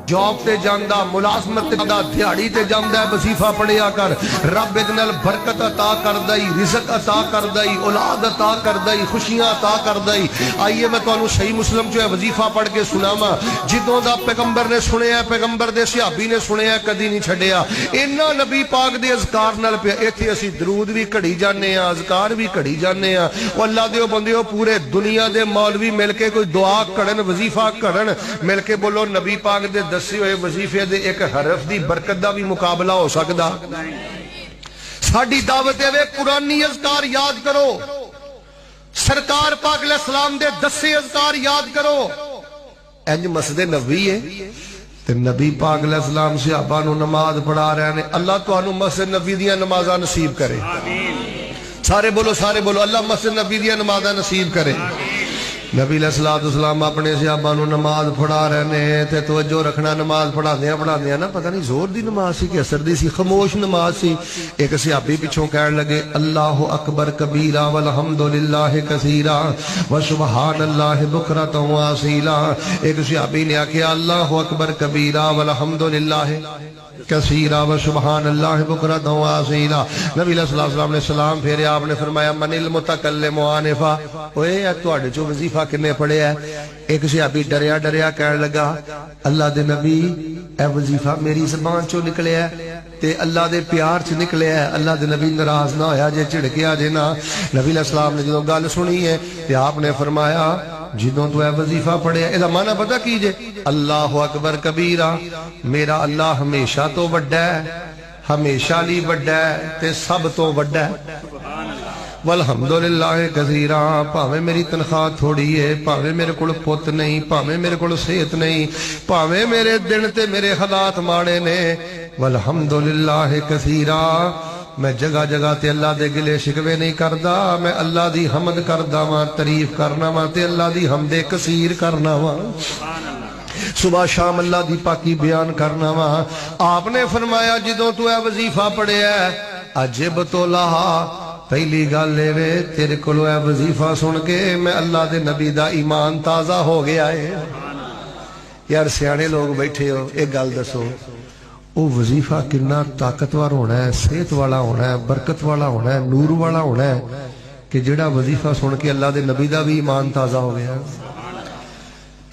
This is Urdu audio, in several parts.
جاب تے جاندا ملازمت تے جاندا دیہڑی تے جاندا وظیفہ پڑھیا کر رب ادے نال برکت عطا کردا ہی رزق عطا کردا ہی اولاد عطا کردا ہی خوشیاں عطا کردا ہی آئیے میں تانوں صحیح مسلم جو ہے وظیفہ پڑھ کے سناواں جدوں دا پیغمبر نے سنیا پیغمبر دے صحابی نے سنیا کدی نہیں چھڈیا انہاں نبی پاک دے اذکار نال پہ ایتھے اسی درود بھی کڑی جانے ہاں اذکار بھی کڑی جانے ہاں او اللہ دیو بندیو پورے دنیا دے مولوی مل کے کوئی دعا کڑن وظیفہ کڑن مل کے بولو نبی پاک دے دسے ہوئے وظیفے دے ایک حرف دی برکت دا بھی مقابلہ ہو سکدا ساڈی دعوت ہے قرآنی اذکار یاد کرو سرکار پاک علیہ السلام دے دسے اذکار یاد کرو انج مسجد نبوی ہے تے نبی پاک علیہ السلام صحابہ نو نماز پڑھا رہے ہیں اللہ تانوں مسجد نبوی دیاں نمازاں نصیب کرے سارے بولو اللہ مسجد نبی دیاں نمازاں نصیب کرے نبی علیہ السلام اپنے صحابہ نو نماز پڑھا رہے ہیں تے توجہ رکھنا نماز پڑھاندیاں نا پتہ نہیں زور دی نماز سی کہ اثر دی سی خاموش نماز سی ایک صحابی پیچھوں کہنے لگے اللہ اکبر کبیرہ والحمدللہ کثیرہ وسبحان اللہ بکرۃ واصیلا ایک صحابی نے کہا اللہ اکبر کبیرہ والحمدللہ کثیرہ وسبحان اللہ بکرۃ واصیلا نبی علیہ السلام نے سلام پھیرے آپ نے فرمایا من المتکلم آنفا اوے تواڈے چوں وظیفہ کنے پڑھیا ہے ایک صحابی ڈریا کہنے لگا اللہ دے نبی اے وظیفہ میری زبان چوں نکلیا ہے تے اللہ دے پیار چ نکلیا ہے اللہ دے نبی ناراض نہ ہویا جے جھڑکیا جے نا نبی علیہ السلام نے جدوں گل سنی ہے تے آپ نے فرمایا جدوں تو اے وظیفہ پڑھیا اے دا معنی پتہ کی جے اللہ اکبر کبیرہ میرا اللہ ہمیشہ تو وڈا ہے ہمیشہ لی وڈا ہے تے سب تو وڈا ہے والحمدللہ کثیرہ پاویں میری تنخواہ تھوڑی ہے پاویں میرے کول پت نہیں پاویں میرے کول صحت نہیں پاویں میرے دن تے میرے حالات ماڑے نے والحمدللہ کثیرہ میں جگہ جگہ تے اللہ دے گلے شکوے نہیں کردا میں اللہ دی حمد کردا واں تعریف کرنا واں تے اللہ دی حمد کثیر کرنا واں صبح شام اللہ دی پاکی بیان کرنا واں آپ نے فرمایا جدوں تو اے وظیفہ پڑھیا ہے عجب تو لہا پہلی گل وے تیرے کولوں اے وظیفہ سن کے میں اللہ دے نبی دا ایمان تازہ ہو گیا ہے یار سیانے لوگ بیٹھے ہو ایک گل دسو وہ وظیفہ کتنا طاقتور ہونا ہے صحت والا ہونا ہے برکت والا ہونا ہے نور والا ہونا ہے کہ جڑا وظیفہ سن کے اللہ دے نبی دا بھی ایمان تازہ ہو گیا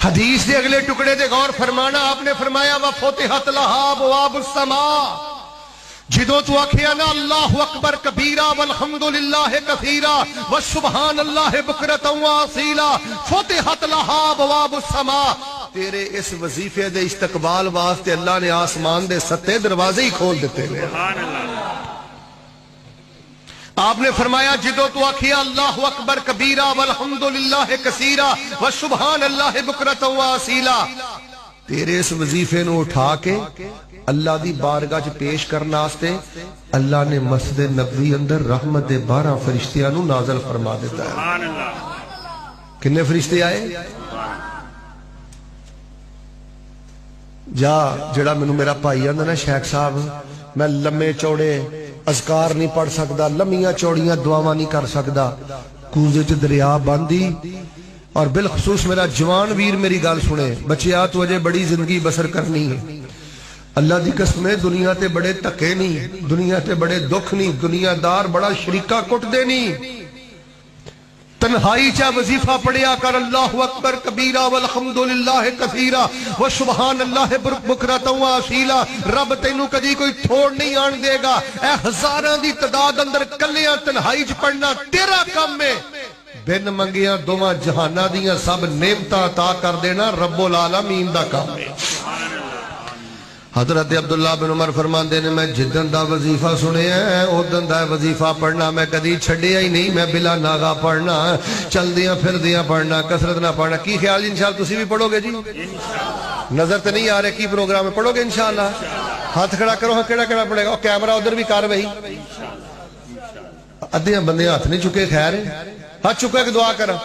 حدیث دے اگلے ٹکڑے دے غور فرمانا آپ نے فرمایا وَفُتِحَتْ لَهَا أَبْوَابُ السَّمَاءِ جدوں تو آکھیا نا اللہ اکبر کبیرہ والحمدللہ کثیرہ وسبحان اللہ بکرۃ واصیلا فتحت لها ابواب السماء تیرے اس وظیفے دے استقبال واسطے اللہ نے آسمان دے ستے دروازے ہی کھول دیتے ہیں سبحان اللہ آپ نے فرمایا جدو تو آکھیا اللہ اکبر کبیرہ والحمدللہ کثیرہ وسبحان اللہ بکرۃ واصیلا تیرے اس وظیفے نو اٹھا کے اللہ دی بارگاہ چ پیش کرنا واسطے اللہ نے مسجد نبوی اندر رحمت دے 12 فرشتیاں نو نازل فرما دیتا ہے سبحان اللہ کتنے فرشتے آئے جا جڑا مینوں میرا بھائی آندا نا شیخ صاحب میں لمے چوڑے اذکار نہیں پڑھ سکدا لمیاں چوڑیاں دعاواں نہیں کر سکدا کوزے چ دریا باندھی اور بالخصوص میرا جوان ویر میری گل سنے بچیا تو اجے بڑی زندگی بسر کرنی ہے اللہ دی قسم ہے دنیا تے بڑے تکے نہیں دنیا تے بڑے دکھ نہیں دنیا دار بڑا شریکہ کٹ دے نہیں تنہائی چاہ وظیفہ پڑھیا کر اللہ اکبر کبیرہ والحمدللہ کثیرہ وسبحان اللہ بکرۃ واصیلا رب تینوں کدی کوئی تھوڑ نہیں آن دے گا اے ہزاراں دی تعداد اندر کلیاں تنہائی چ پڑھنا تیرا کام ہے بن منگیاں دوواں جہاناں دیاں سب نعمتاں عطا کر دینا رب العالمین دا کام ہے حضرت عبداللہ بن عمر فرماندے نے میں جدن دا وظیفہ سنے ہیں اودن دا وظیفہ پڑھنا میں کدی چھڈیا ہی نہیں میں بلا ناغا پڑھنا چل دیاں پھر دیاں پڑھنا کثرت نہ پڑھنا کی خیال انشاءاللہ تسی بھی پڑھو گے جی نظر تے نہیں آ رہے کی پروگرام ہے پڑھو گے انشاءاللہ ہاتھ کھڑا کرو ہاں کیڑا کیڑا پڑھے گا اور کیمرہ ادھر بھی کر وہی ادھیاں بندے ہاتھ نہیں چکے خیر ہے ہاتھ چکے کہ دعا کرا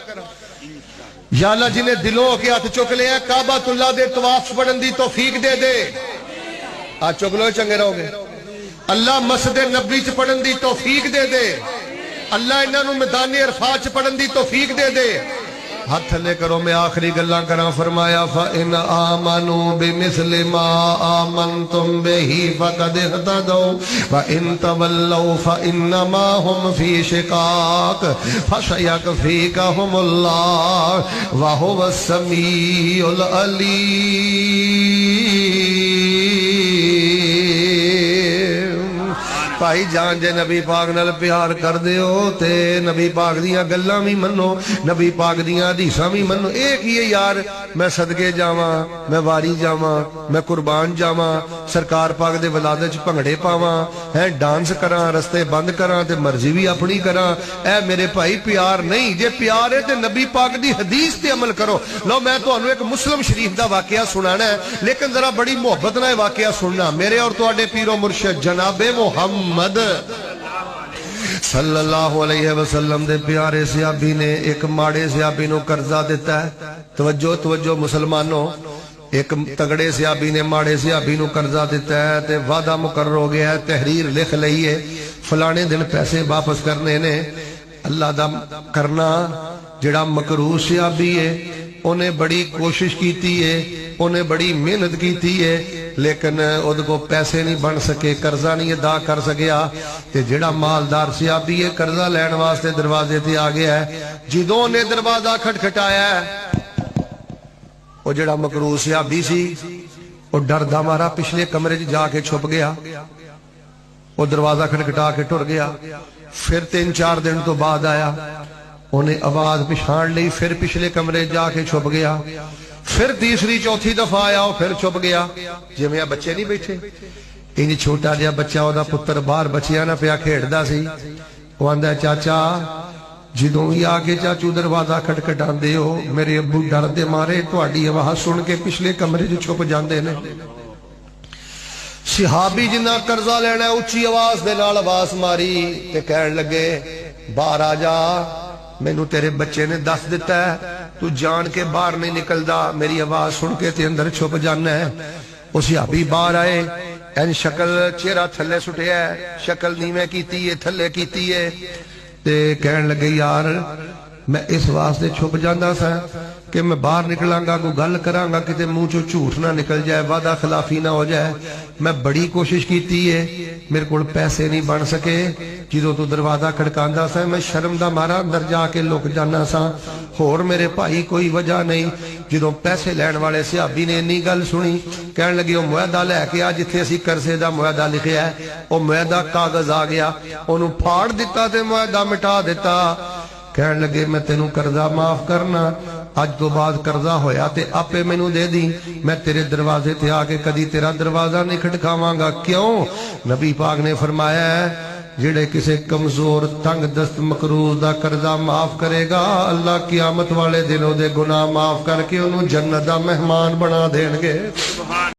یا اللہ جنہیں دلوں ہو کے ہاتھ چک لے ہیں کعبۃ اللہ دے طواف پڑھن دی توفیق دے دے آج چکلو چنگے رہو گے اللہ مسجد نبوی چ پڑھن دی توفیق دے دے اللہ انہاں نوں میدان عرفات چ پڑھن دی توفیق دے دے ہاتھ تھلے کرو میں آخری گلاں کراں فرمایا فَإِنْ آمَنُوا بِمِثْلِ مَا آمَنْتُمْ بِهِ فَقَدِ اهْتَدَوْا وَإِنْ تَوَلَّوْا فَإِنَّمَا هُمْ فِي شِقَاقٍ فَسَيَكْفِيكَهُمُ اللَّهُ وَهُوَ السَّمِيعُ الْعَلِيمُ۔ بھائی جان جے نبی پاک نال پیار کر دیو تے نبی پاک دیاں گلاں بھی منو، نبی پاک دیاں حدیثاں بھی منو۔ ایک ہی ہے یار میں صدقے جاواں، میں واری جاواں، میں قربان جاواں، سرکار پاک دے ولادت چ بھنگڑے پاواں، ہے ڈانس کراں، رستے بند کراں تے مرضی بھی اپنی کراں، اے میرے بھائی پیار نہیں۔ جے پیار ہے تے نبی پاک دی حدیث تے عمل کرو۔ لو میں تانوں ایک مسلم شریف دا واقعہ سنانا ہے، لیکن ذرا بڑی محبت نال واقعہ سننا۔ میرے اور تواڈے پیر و مرشد جناب محمد صلی اللہ علیہ وسلم دے پیارے صحابی نے ایک ماڑے صحابی نو قرضہ دیتا ہے۔ توجہ توجہ مسلمانوں، ایک تگڑے صحابی نے ماڑے صحابی نو قرضہ دیتا ہے تے وعدہ مقرر ہو گیا ہے، تحریر لکھ لئی ہے، فلانے دن پیسے واپس کرنے نے۔ اللہ دا کرنا جڑا مکروہ صحابی ہے انہیں بڑی کوشش کیتی ہے، انہیں بڑی محنت کیتی ہے، لیکن اُد کو پیسے نہیں بن سکے، قرضہ نہیں ادا کر سکیا۔ تے جڑا مالدار صحابی ہے قرضہ لین واسطے دروازے تے آ گیا ہے، جدوں نے دروازہ کھٹکھٹایا ہے وہ جڑا مکروہ صحابی سی وہ ڈر دا مارا پچھلے کمرے جا کے چھپ گیا، وہ دروازہ کھٹکھٹا کے ٹر گیا۔ پھر 3-4 دن تو بعد آیا، انہیں آواز پچھان لی، پھر پچھلے کمرے جا کے چھپ گیا۔ پھر تیسری چوتھی دفعہ آیا وہ پھر چھپ گیا۔ جی میں بچے نہیں بیٹھے، انہیں چھوٹا جہا بچہ وہ دا پتر باہر بچیاں نہ پیا کھیڑدا سی، وہ آندا ہے چاچا جدوں بھی آ کے چاچو دروازہ کھٹکھٹاندے ہو میرے ابو ڈر دے مارے تہاڈی آواز سن کے پچھلے کمرے جو چھپ جاندے نے۔ صحابی جنہ قرضہ لینا اچھی آواز دے نال آواز ماری تے کہن لگے باہر آ جا، مینوں تیرے بچے نے دس دیتا ہے تو جان کے باہر نہیں نکلدا، میری آواز سن کے تے اندر چھپ جانا ہے۔ وہ صحابی باہر آئے، این شکل چہرہ تھلے سٹیا ہے، شکل نیویں کیتی ہے، تھلے کیتی ہے، تے کہن لگے یار میں اس واسطے چھپ جانا سا کہ میں باہر نکلاں گا کوئی گل کراں گا کتے منہ چوں جھوٹ نہ نکل جائے، وعدہ خلافی نہ ہو جائے۔ میں بڑی کوشش کیتی ہے، میرے کول پیسے نہیں بن سکے، جدوں تو دروازہ کھڑکاندا سا میں شرم دا مارا اندر جا کے لک جانا سا، ہور میرے بھائی کوئی وجہ نہیں۔ جدوں پیسے لین والے صحابی نے انی گل سنی، کہن لگے وہ معاہدہ لے کے آ جتھے اسی قرضے دا معاہدہ لکھیا ہے۔ وہ معاہدہ کاغذ آ گیا، انہوں پھاڑ دیتا تے معاہدہ مٹا دیتا۔ کہن لگے میں تینوں قرضہ معاف کرنا، اج تو بعد قرضہ ہویا تے آپے مینوں دے دی، میں تیرے دروازے تے آ کے کدی تیرا دروازہ نہیں کھٹکاواں گا۔ کیوں؟ نبی پاک نے فرمایا ہے جڑے کسے کمزور تنگ دست مقروض دا قرضہ معاف کرے گا اللہ قیامت والے دن دے گناہ معاف کر کے انہوں جنت دا مہمان بنا دین گے۔